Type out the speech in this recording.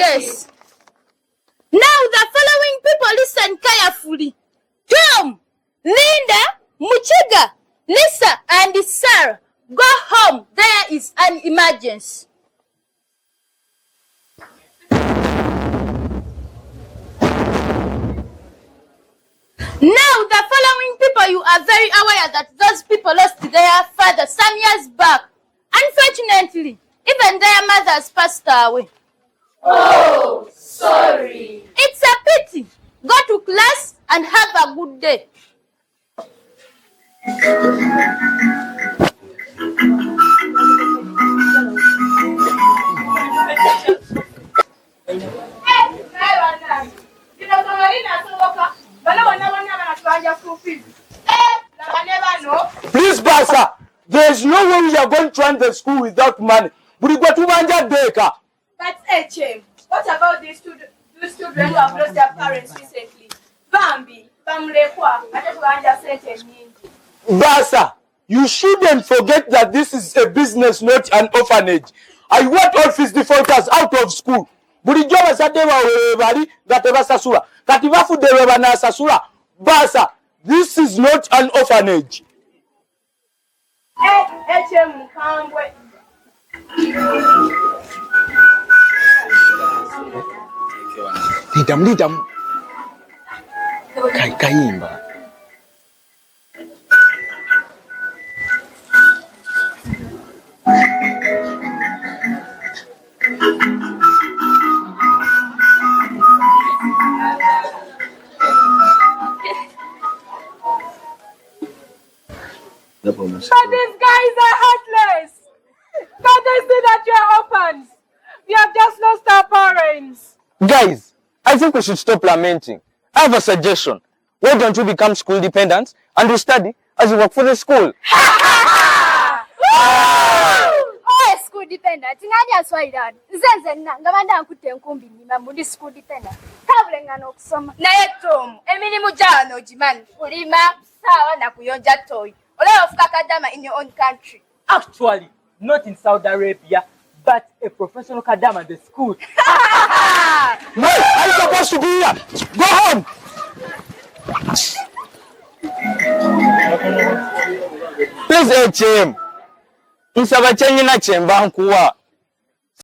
heartless. Now the following people listen carefully. Tom, Linda, Muchiga, Lisa, and Sarah, go home. There is an emergency. Now the following people, you are very aware that those people lost their father some years back. Unfortunately, even their mothers passed away. Oh, sorry. It's a pity. Go to class and have a good day. Please, Basa, there is no way we are going to run the school without money. That's HM. What about these students who have lost their parents recently? Bambi, Bamlekwa, Basa, you shouldn't forget that this is a business, not an orphanage. I want all fees defaulters out of school. Basa, this is not an orphanage. HM Kambwe. Lidam. Kayimba. But these guys are heartless. But they say that you are orphans. We have just lost our parents. Guys, I think we should stop lamenting. I have a suggestion. Why don't you become school dependents and you study as you work for the school? Oh, school dependent. Nani aswai dad. Zenze ngamanda nkute nkumbi nima muri school dependent. Kabulenga no kusoma. Na yetom, emilimu jano jimani. Ulima sawa na kuyonja toy. Ola of kadama in your own country. Actually, not in Saudi Arabia, but a professional kadama in the school. No, I'm supposed to be here. Go home. Please, HM. Nsaba chenye na chemba nkuwa.